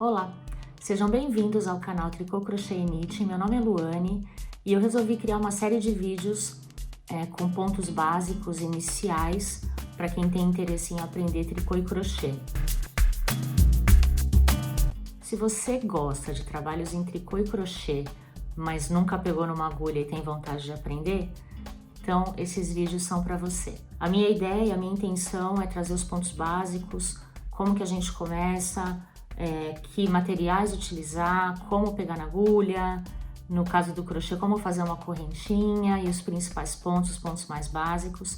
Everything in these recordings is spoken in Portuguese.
Olá, sejam bem-vindos ao canal Tricô Crochê e Knit. Meu nome é Luane e eu resolvi criar uma série de vídeos com pontos básicos iniciais para quem tem interesse em aprender tricô e crochê. Se você gosta de trabalhos em tricô e crochê, mas nunca pegou numa agulha e tem vontade de aprender, então esses vídeos são para você. A minha ideia, a minha intenção é trazer os pontos básicos, como que a gente começa, que materiais utilizar, como pegar na agulha, no caso do crochê, como fazer uma correntinha e os principais pontos, os pontos mais básicos.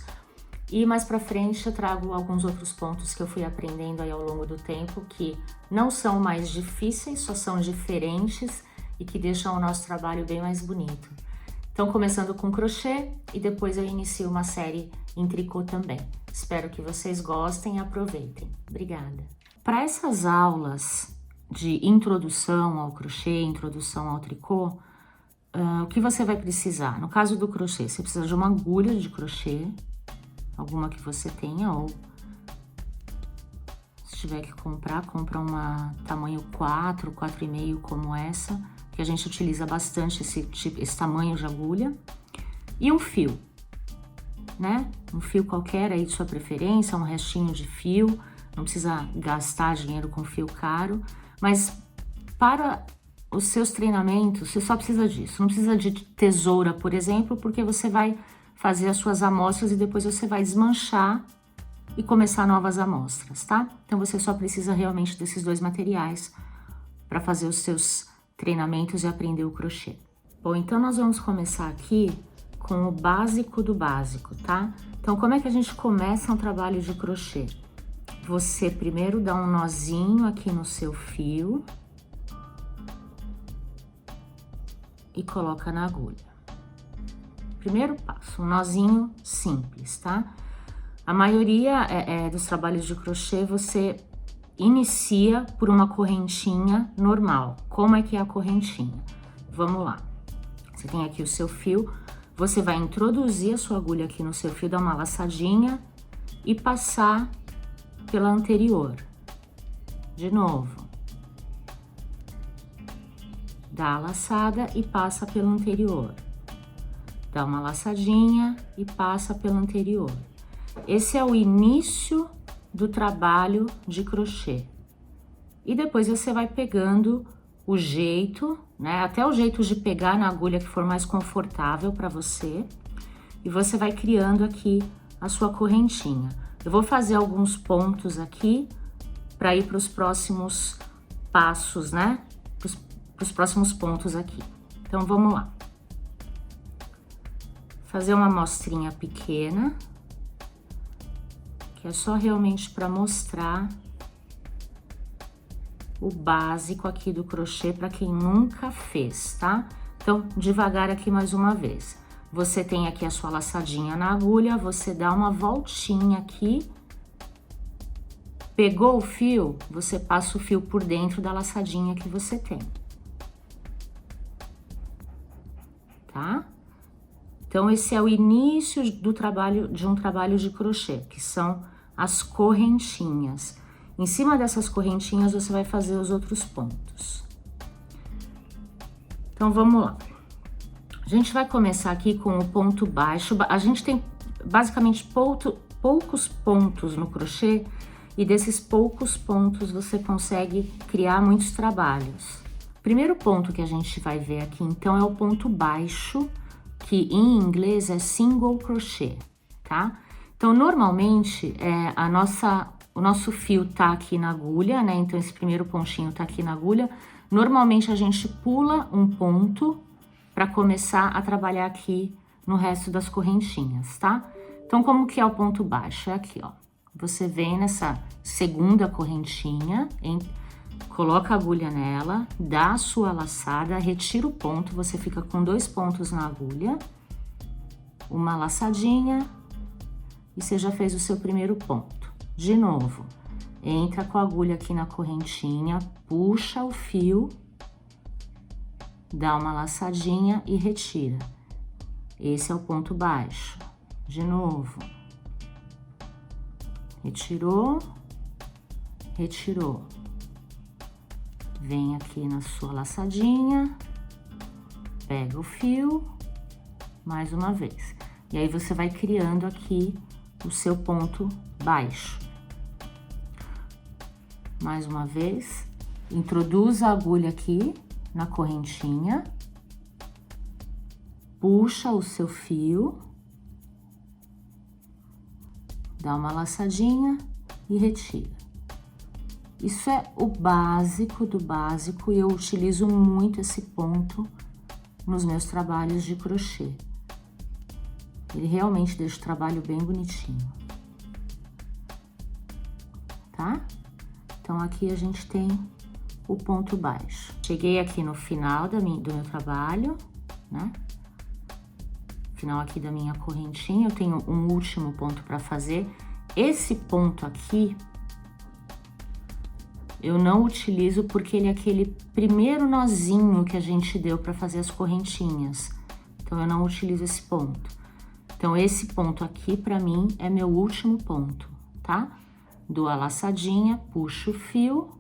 E mais pra frente eu trago alguns outros pontos que eu fui aprendendo aí ao longo do tempo, que não são mais difíceis, só são diferentes e que deixam o nosso trabalho bem mais bonito. Então, começando com crochê e depois eu inicio uma série em tricô também. Espero que vocês gostem e aproveitem. Obrigada! Para essas aulas de introdução ao crochê, introdução ao tricô, o que você vai precisar? No caso do crochê, você precisa de uma agulha de crochê, alguma que você tenha, ou se tiver que comprar, compra uma tamanho 4, 4,5 como essa, que a gente utiliza bastante esse tamanho de agulha, e um fio, né? Um fio qualquer aí de sua preferência, um restinho de fio. Não precisa gastar dinheiro com fio caro, mas para os seus treinamentos, você só precisa disso. Não precisa de tesoura, por exemplo, porque você vai fazer as suas amostras e depois você vai desmanchar e começar novas amostras, tá? Então, você só precisa realmente desses dois materiais para fazer os seus treinamentos e aprender o crochê. Bom, então nós vamos começar aqui com o básico do básico, tá? Então, como é que a gente começa um trabalho de crochê? Você primeiro dá um nozinho aqui no seu fio e coloca na agulha. Primeiro passo, um nozinho simples, tá? A maioria dos trabalhos de crochê você inicia por uma correntinha normal. Como é que é a correntinha? Vamos lá. Você tem aqui o seu fio, você vai introduzir a sua agulha aqui no seu fio, dar uma laçadinha e passar pela anterior. De novo. Dá a laçada e passa pela anterior. Dá uma laçadinha e passa pela anterior. Esse é o início do trabalho de crochê. E depois você vai pegando o jeito, né? Até o jeito de pegar na agulha que for mais confortável para você. E você vai criando aqui a sua correntinha. Eu vou fazer alguns pontos aqui para ir para os próximos passos, né? Para os próximos pontos aqui. Então, vamos lá. Fazer uma amostrinha pequena, que é só realmente para mostrar o básico aqui do crochê para quem nunca fez, tá? Então, devagar aqui mais uma vez. Você tem aqui a sua laçadinha na agulha, você dá uma voltinha aqui, pegou o fio, você passa o fio por dentro da laçadinha que você tem. Tá? Então, esse é o início do trabalho, de um trabalho de crochê, que são as correntinhas. Em cima dessas correntinhas, você vai fazer os outros pontos. Então, vamos lá. A gente vai começar aqui com o ponto baixo. A gente tem basicamente poucos pontos no crochê e desses poucos pontos você consegue criar muitos trabalhos. O primeiro ponto que a gente vai ver aqui, então, é o ponto baixo, que em inglês é single crochet, tá? Então, normalmente, o nosso fio tá aqui na agulha, né? Então, esse primeiro pontinho tá aqui na agulha. Normalmente, a gente pula um ponto para começar a trabalhar aqui no resto das correntinhas, tá? Então, como que é o ponto baixo? É aqui, ó. Você vem nessa segunda correntinha, coloca a agulha nela, dá a sua laçada, retira o ponto, você fica com 2 pontos na agulha, uma laçadinha e você já fez o seu primeiro ponto. De novo, entra com a agulha aqui na correntinha, puxa o fio, dá uma laçadinha e retira. Esse é o ponto baixo. De novo. Retirou, retirou. Vem aqui na sua laçadinha, pega o fio, mais uma vez. E aí você vai criando aqui o seu ponto baixo. Mais uma vez, introduz a agulha aqui na correntinha, puxa o seu fio, dá uma laçadinha e retira. Isso é o básico do básico e eu utilizo muito esse ponto nos meus trabalhos de crochê. Ele realmente deixa o trabalho bem bonitinho, tá? Então, aqui a gente tem o ponto baixo. Cheguei aqui no final do meu trabalho, né? Final aqui da minha correntinha, eu tenho um último ponto para fazer. Esse ponto aqui, eu não utilizo porque ele é aquele primeiro nozinho que a gente deu para fazer as correntinhas. Então, eu não utilizo esse ponto. Então, esse ponto aqui, para mim, é meu último ponto, tá? Dou a laçadinha, puxo o fio,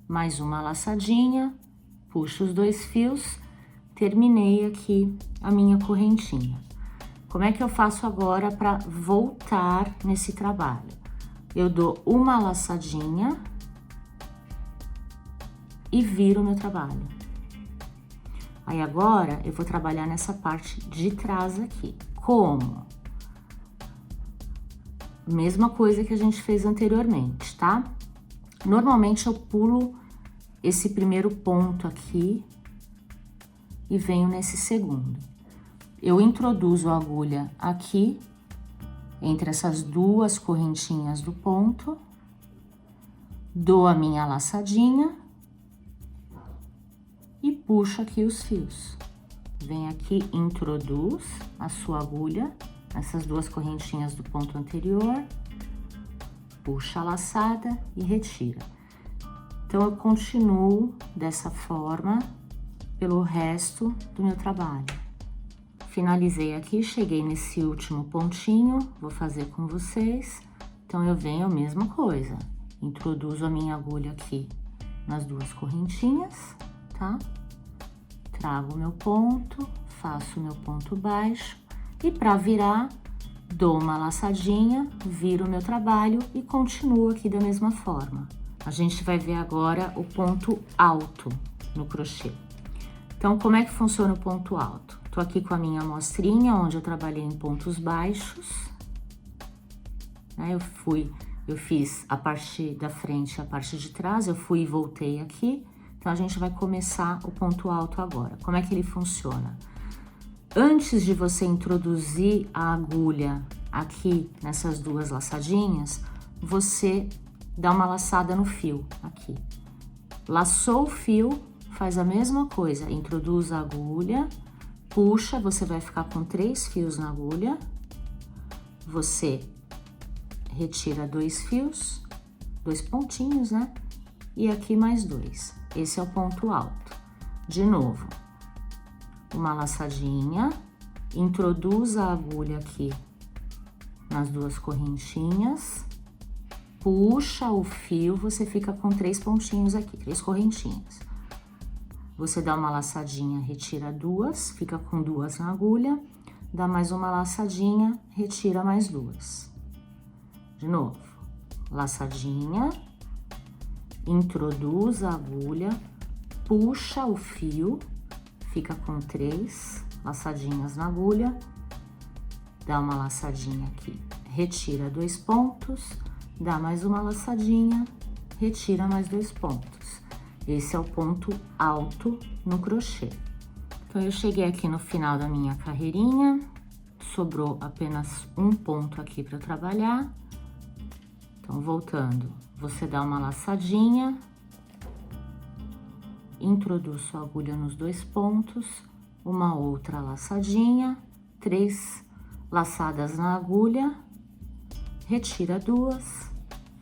mais uma laçadinha, puxo os 2 fios, terminei aqui a minha correntinha. Como é que eu faço agora para voltar nesse trabalho? Eu dou uma laçadinha e viro o meu trabalho. Aí agora eu vou trabalhar nessa parte de trás aqui. Como? Mesma coisa que a gente fez anteriormente, tá? Normalmente eu pulo esse primeiro ponto aqui e venho nesse segundo. Eu introduzo a agulha aqui, entre essas 2 correntinhas do ponto, dou a minha laçadinha e puxo aqui os fios. Vem aqui, introduz a sua agulha, essas 2 correntinhas do ponto anterior, puxa a laçada e retira. Então, eu continuo dessa forma pelo resto do meu trabalho. Finalizei aqui, cheguei nesse último pontinho, vou fazer com vocês. Então, eu venho a mesma coisa, introduzo a minha agulha aqui nas 2 correntinhas, tá? Trago o meu ponto, faço o meu ponto baixo e para virar, dou uma laçadinha, viro o meu trabalho e continuo aqui da mesma forma. A gente vai ver agora o ponto alto no crochê. Então, como é que funciona o ponto alto? Tô aqui com a minha amostrinha, onde eu trabalhei em pontos baixos, né? Eu fiz a parte da frente e a parte de trás, eu fui e voltei aqui. Então, a gente vai começar o ponto alto agora. Como é que ele funciona? Antes de você introduzir a agulha aqui nessas 2 laçadinhas, você dá uma laçada no fio aqui. Laçou o fio, faz a mesma coisa, introduz a agulha, puxa, você vai ficar com 3 fios na agulha, você retira 2 fios, 2 pontinhos, né? E aqui mais 2. Esse é o ponto alto. De novo, uma laçadinha, introduz a agulha aqui nas 2 correntinhas, puxa o fio, você fica com 3 pontinhos aqui, 3 correntinhas. Você dá uma laçadinha, retira 2, fica com 2 na agulha, dá mais uma laçadinha, retira mais 2. De novo, laçadinha, introduz a agulha, puxa o fio, fica com 3 laçadinhas na agulha, dá uma laçadinha aqui, retira 2 pontos, dá mais uma laçadinha, retira mais 2 pontos. Esse é o ponto alto no crochê. Então, eu cheguei aqui no final da minha carreirinha, sobrou apenas um ponto aqui para trabalhar. Então, voltando, você dá uma laçadinha, introduz sua agulha nos 2 pontos, uma outra laçadinha, 3 laçadas na agulha, retira 2,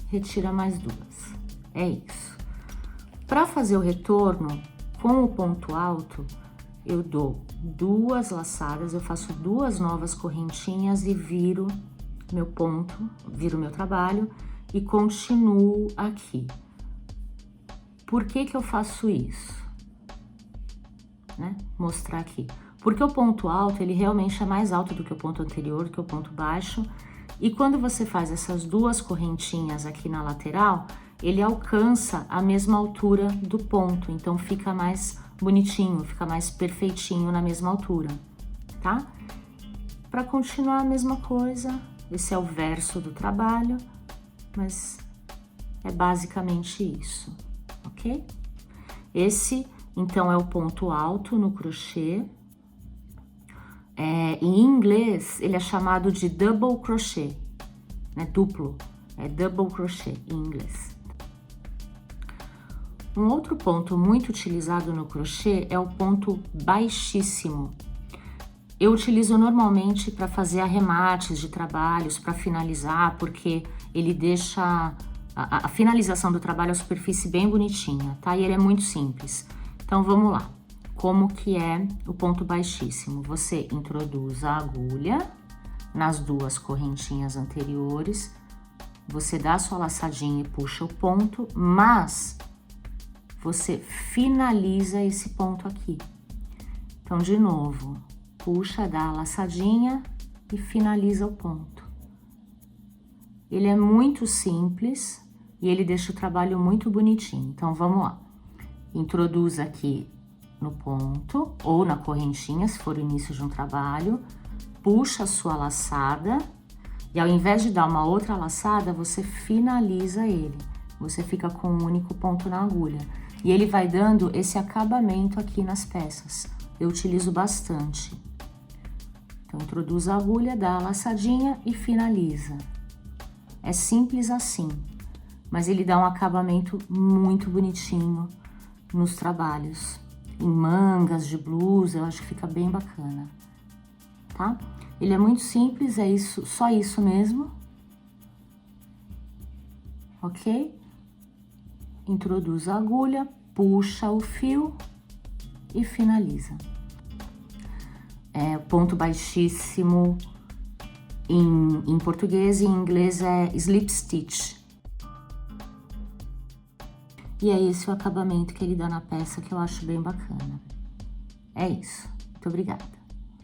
retira mais 2. É isso. Para fazer o retorno com o ponto alto, eu dou 2 laçadas, eu faço 2 novas correntinhas e viro meu ponto, viro meu trabalho e continuo aqui. Por que que eu faço isso? Né? Mostrar aqui. Porque o ponto alto, ele realmente é mais alto do que o ponto anterior, do que o ponto baixo. E quando você faz essas duas correntinhas aqui na lateral, ele alcança a mesma altura do ponto. Então, fica mais bonitinho, fica mais perfeitinho na mesma altura, tá? Para continuar a mesma coisa, esse é o verso do trabalho, mas é basicamente isso, ok? Esse, então, é o ponto alto no crochê. Em inglês, ele é chamado de double crochet, né? Duplo, é double crochet em inglês. Um outro ponto muito utilizado no crochê é o ponto baixíssimo. Eu utilizo normalmente para fazer arremates de trabalhos, para finalizar, porque ele deixa a finalização do trabalho, a superfície bem bonitinha, tá? E ele é muito simples. Então, vamos lá. Como que é o ponto baixíssimo? Você introduz a agulha nas duas correntinhas anteriores, você dá a sua laçadinha e puxa o ponto, mas você finaliza esse ponto aqui. Então, de novo, puxa, dá a laçadinha e finaliza o ponto. Ele é muito simples e ele deixa o trabalho muito bonitinho. Então, vamos lá. Introduz aqui no ponto ou na correntinha, se for o início de um trabalho, puxa a sua laçada e ao invés de dar uma outra laçada, você finaliza ele. Você fica com um único ponto na agulha. E ele vai dando esse acabamento aqui nas peças. Eu utilizo bastante. Então, introduz a agulha, dá a laçadinha e finaliza. É simples assim, mas ele dá um acabamento muito bonitinho nos trabalhos. Em mangas de blusa, eu acho que fica bem bacana, tá? Ele é muito simples, é isso, só isso mesmo. Ok? Introduz a agulha, puxa o fio e finaliza. Ponto baixíssimo em português e em inglês é slip stitch. E é esse o acabamento que ele dá na peça que eu acho bem bacana. É isso. Muito obrigada.